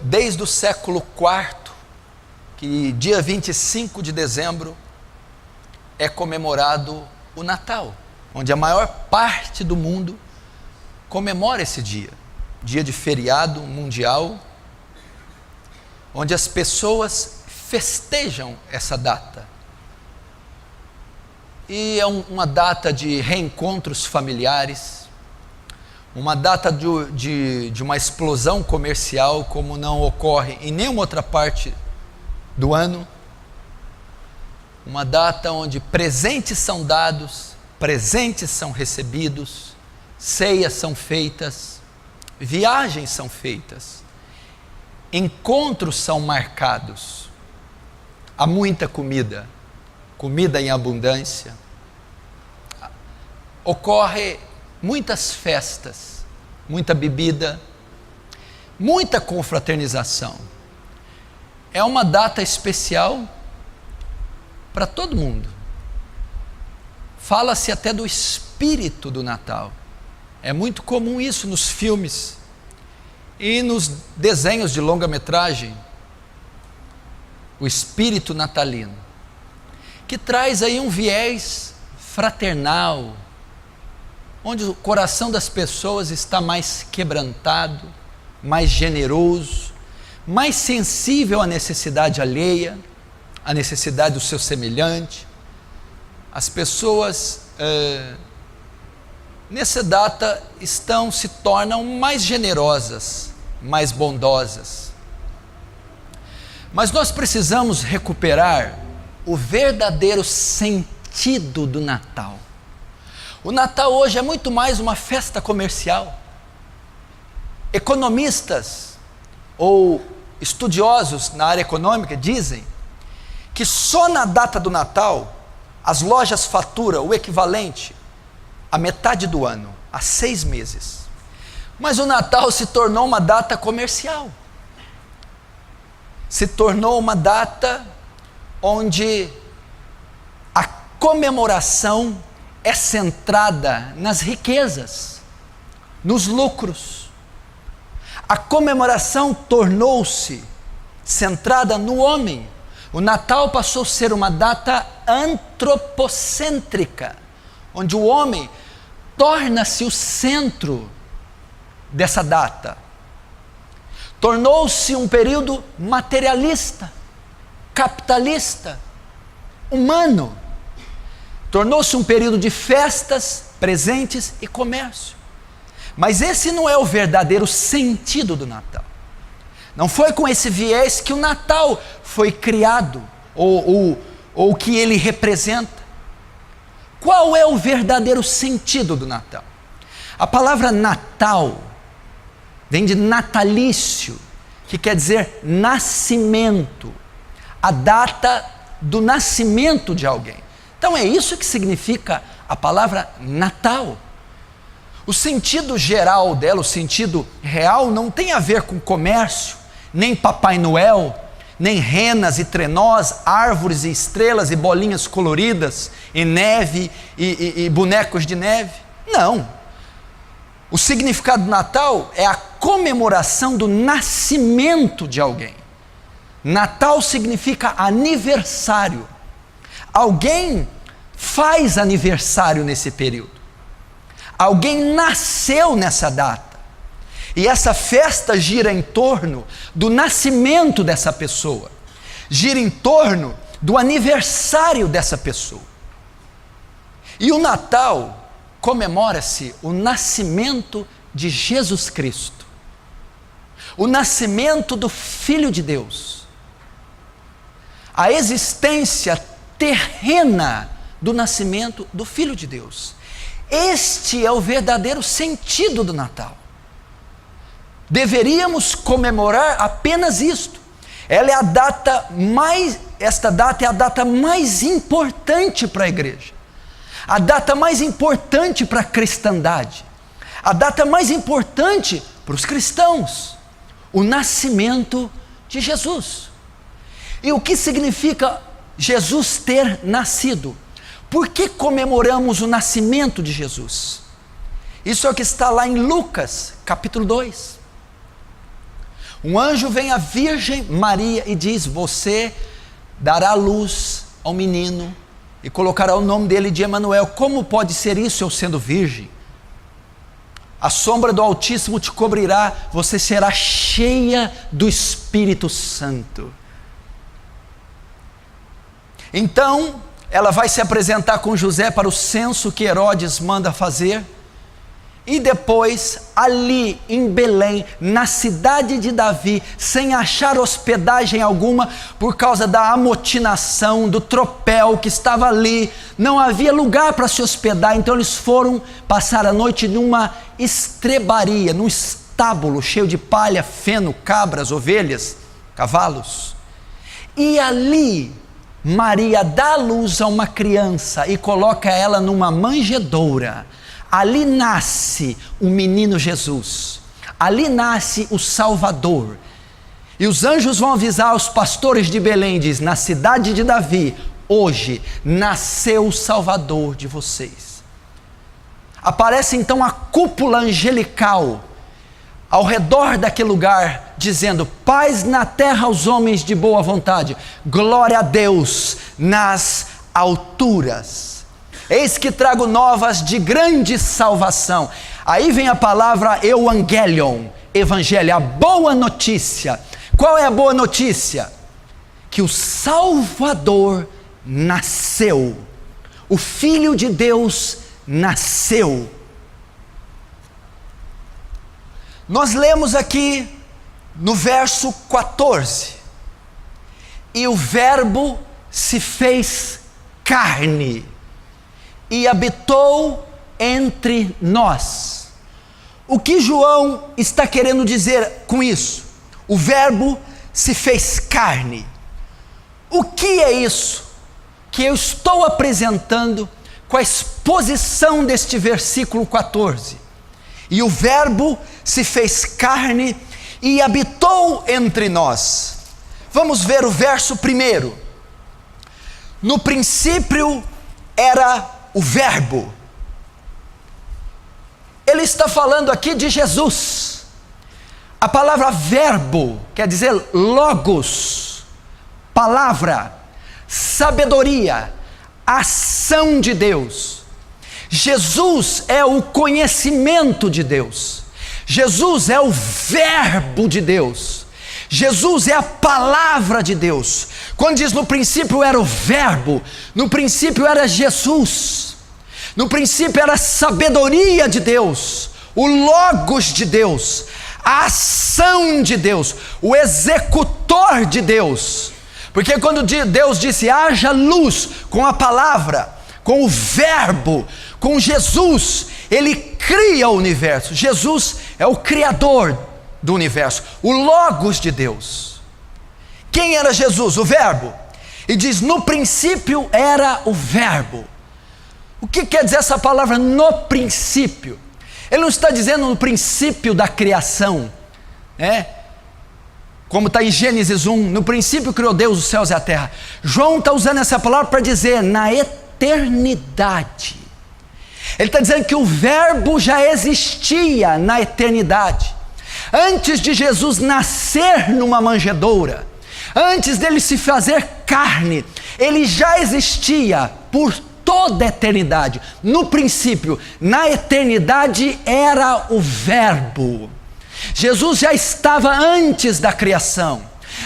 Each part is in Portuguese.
desde o século IV, que dia 25 de dezembro é comemorado o Natal, onde a maior parte do mundo comemora esse dia, dia de feriado mundial, onde as pessoas festejam essa data. E é uma data de reencontros familiares, uma data de uma explosão comercial como não ocorre em nenhuma outra parte do ano, uma data onde presentes são dados, presentes são recebidos, ceias são feitas, viagens são feitas, encontros são marcados, há muita comida, comida em abundância, ocorre muitas festas, muita bebida, muita confraternização. É uma data especial para todo mundo. Fala-se até do espírito do Natal. É muito comum isso nos filmes e nos desenhos de longa-metragem. O espírito natalino, que traz aí um viés fraternal, onde o coração das pessoas está mais quebrantado, mais generoso, mais sensível à necessidade alheia, à necessidade do seu semelhante. As pessoas, nessa data, se tornam mais generosas, mais bondosas. Mas nós precisamos recuperar o verdadeiro sentido do Natal. O Natal hoje é muito mais uma festa comercial. Economistas ou estudiosos na área econômica dizem que só na data do Natal as lojas faturam o equivalente à metade do ano, a 6 meses. Mas o Natal se tornou uma data comercial. Se tornou uma data onde a comemoração é centrada nas riquezas, nos lucros. A comemoração tornou-se centrada no homem. O Natal passou a ser uma data antropocêntrica, onde o homem torna-se o centro dessa data. Tornou-se um período materialista, capitalista, humano. Tornou-se um período de festas, presentes e comércio. Mas esse não é o verdadeiro sentido do Natal. Não foi com esse viés que o Natal foi criado, ou que ele representa. Qual é o verdadeiro sentido do Natal? A palavra Natal vem de natalício, que quer dizer nascimento, a data do nascimento de alguém. Então é isso que significa a palavra Natal. O sentido geral dela, o sentido real, não tem a ver com comércio, nem Papai Noel, nem renas e trenós, árvores e estrelas e bolinhas coloridas, e neve e bonecos de neve. Não. O significado do Natal é a comemoração do nascimento de alguém. Natal significa aniversário. Alguém faz aniversário nesse período. Alguém nasceu nessa data. E essa festa gira em torno do nascimento dessa pessoa. Gira em torno do aniversário dessa pessoa. E o Natal comemora-se o nascimento de Jesus Cristo. O nascimento do Filho de Deus. A existência terrena do nascimento do Filho de Deus. Este é o verdadeiro sentido do Natal. Deveríamos comemorar apenas isto. Esta data é a data mais importante para a igreja. A data mais importante para a cristandade. A data mais importante para os cristãos. O nascimento de Jesus. E o que significa Jesus ter nascido? Por que comemoramos o nascimento de Jesus? Isso é o que está lá em Lucas, capítulo 2. Um anjo vem à Virgem Maria e diz: você dará luz ao menino e colocará o nome dele de Emanuel. Como pode ser isso, eu sendo virgem? A sombra do Altíssimo te cobrirá, você será cheia do Espírito Santo. Então, ela vai se apresentar com José para o censo que Herodes manda fazer. E depois, ali em Belém, na cidade de Davi, sem achar hospedagem alguma, por causa da amotinação, do tropel que estava ali, não havia lugar para se hospedar, então eles foram passar a noite numa estrebaria, num estábulo cheio de palha, feno, cabras, ovelhas, cavalos. E ali, Maria dá luz a uma criança e coloca ela numa manjedoura. Ali nasce o menino Jesus, ali nasce o Salvador. E os anjos vão avisar os pastores de Belém, diz: na cidade de Davi, hoje nasceu o Salvador de vocês. Aparece então a cúpula angelical ao redor daquele lugar, dizendo: paz na terra aos homens de boa vontade, glória a Deus nas alturas. Eis que trago novas de grande salvação. Aí vem a palavra euangelion, evangelho, a boa notícia. Qual é a boa notícia? Que o Salvador nasceu, o Filho de Deus nasceu. Nós lemos aqui no verso 14: e o Verbo se fez carne e habitou entre nós. O que João está querendo dizer com isso? O Verbo se fez carne. O que é isso que eu estou apresentando com a exposição deste versículo 14? E o Verbo se fez carne e habitou entre nós. Vamos ver o verso primeiro. No princípio era o Verbo. Ele está falando aqui de Jesus. A palavra verbo quer dizer logos, palavra, sabedoria, ação de Deus. Jesus é o conhecimento de Deus. Jesus é o Verbo de Deus. Jesus é a palavra de Deus. Quando diz no princípio era o Verbo, no princípio era Jesus, no princípio era a sabedoria de Deus, o Logos de Deus, a ação de Deus, o executor de Deus. Porque quando Deus disse haja luz, com a palavra, com o Verbo, com Jesus, Ele cria o universo. Jesus é o Criador do universo, o Logos de Deus. Quem era Jesus? O Verbo. E diz: no princípio era o Verbo. O que quer dizer essa palavra no princípio? Ele não está dizendo no princípio da criação, como está em Gênesis 1, no princípio criou Deus os céus e a terra. João está usando essa palavra para dizer na eternidade. Ele está dizendo que o Verbo já existia na eternidade. Antes de Jesus nascer numa manjedoura, antes dele se fazer carne, ele já existia por toda a eternidade. No princípio, na eternidade era o Verbo. Jesus já estava antes da criação.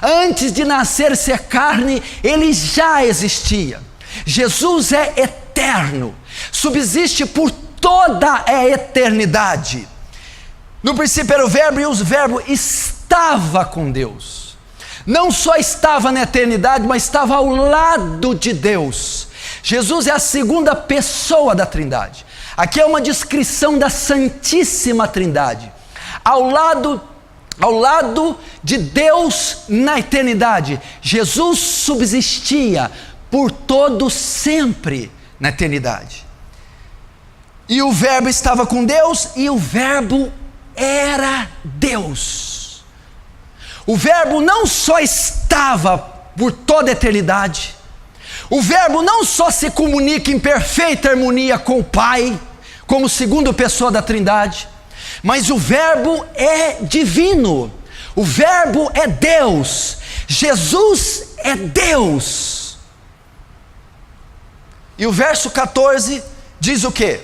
Antes de nascer e ser carne, ele já existia. Jesus é eterno, subsiste por toda a eternidade. No princípio era o Verbo, e o Verbo estava com Deus. Não só estava na eternidade, mas estava ao lado de Deus. Jesus é a segunda pessoa da Trindade. Aqui é uma descrição da Santíssima Trindade. Ao lado de Deus na eternidade, Jesus subsistia por todo sempre na eternidade. E o Verbo estava com Deus, e o Verbo era Deus. O Verbo não só estava por toda a eternidade, o Verbo não só se comunica em perfeita harmonia com o Pai, como segunda pessoa da Trindade, mas o Verbo é divino. O Verbo é Deus. Jesus é Deus. E o verso 14 diz o quê?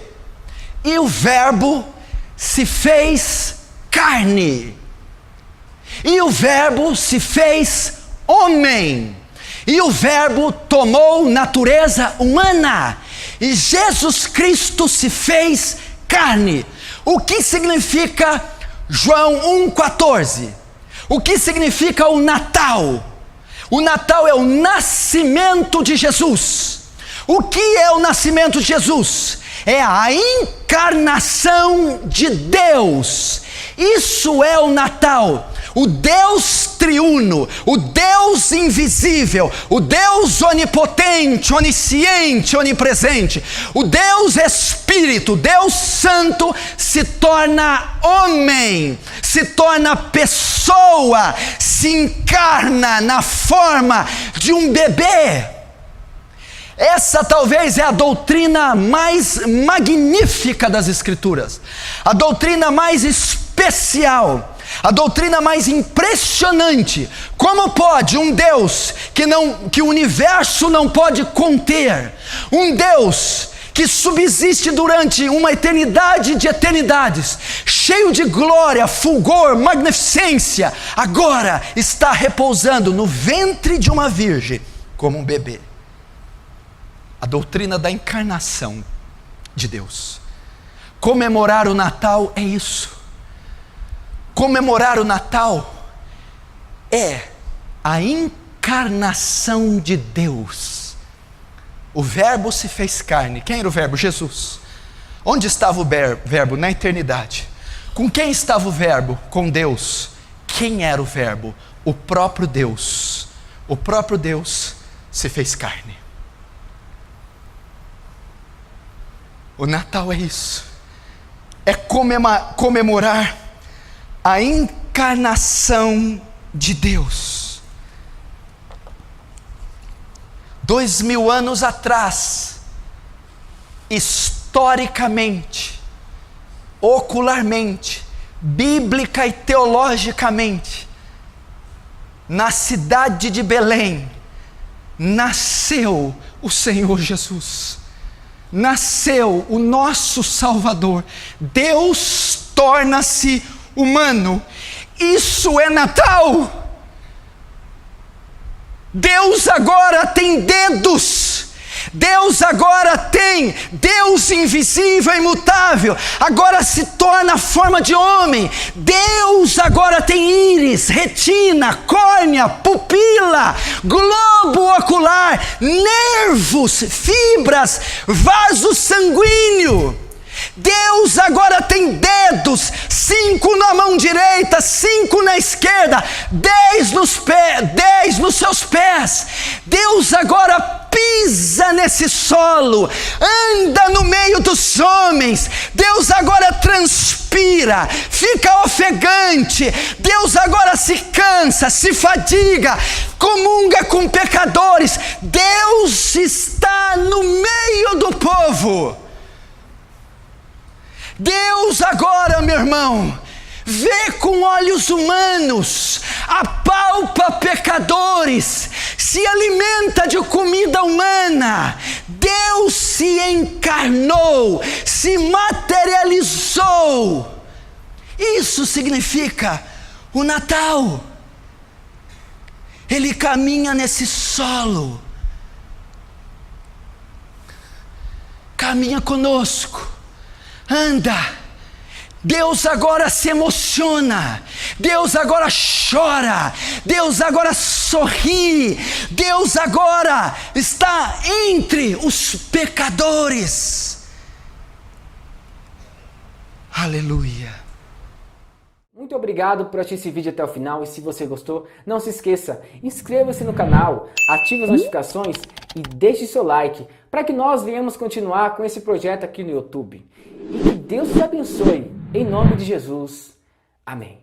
E o Verbo se fez carne. E o Verbo se fez homem. E o Verbo tomou natureza humana. E Jesus Cristo se fez carne. O que significa João 1,14? O que significa o Natal? O Natal é o nascimento de Jesus. O que é o nascimento de Jesus? É a encarnação de Deus. Isso é o Natal. O Deus triuno, o Deus invisível, o Deus onipotente, onisciente, onipresente, o Deus Espírito, Deus Santo se torna homem, se torna pessoa, se encarna na forma de um bebê. Essa talvez é a doutrina mais magnífica das Escrituras, a doutrina mais especial, a doutrina mais impressionante. Como pode um Deus que o universo não pode conter, um Deus que subsiste durante uma eternidade de eternidades, cheio de glória, fulgor, magnificência, agora está repousando no ventre de uma virgem como um bebê? A doutrina da encarnação de Deus. Comemorar o Natal é isso. Comemorar o Natal é a encarnação de Deus. O Verbo se fez carne. Quem era o Verbo? Jesus. Onde estava o Verbo? Na eternidade. Com quem estava o Verbo? Com Deus. Quem era o Verbo? O próprio Deus. O próprio Deus se fez carne. O Natal é isso. É comemorar a encarnação de Deus. 2000 anos atrás, historicamente, ocularmente, bíblica e teologicamente, na cidade de Belém, nasceu o Senhor Jesus. Nasceu o nosso Salvador. Deus torna-se humano. Isso é Natal. Deus agora tem dedos. Deus agora tem, Deus invisível e imutável, agora se torna a forma de homem. Deus agora tem íris, retina, córnea, pupila, globo ocular, nervos, fibras, vaso sanguíneo. Deus agora tem dedos, 5 na mão direita, 5 na esquerda, 10 nos seus pés. Deus agora pisa nesse solo, anda no meio dos homens. Deus agora transpira, fica ofegante. Deus agora se cansa, se fadiga, comunga com pecadores. Deus está no meio do povo. Deus agora, meu irmão, vê com olhos humanos, apalpa pecadores, se alimenta de comida humana. Deus se encarnou, se materializou. Isso significa o Natal. Ele caminha nesse solo, caminha conosco, anda. Deus agora se emociona, Deus agora chora, Deus agora sorri, Deus agora está entre os pecadores. Aleluia. Muito obrigado por assistir esse vídeo até o final, e se você gostou, não se esqueça, inscreva-se no canal, ative as notificações e deixe seu like, para que nós venhamos continuar com esse projeto aqui no YouTube. E que Deus te abençoe, em nome de Jesus. Amém.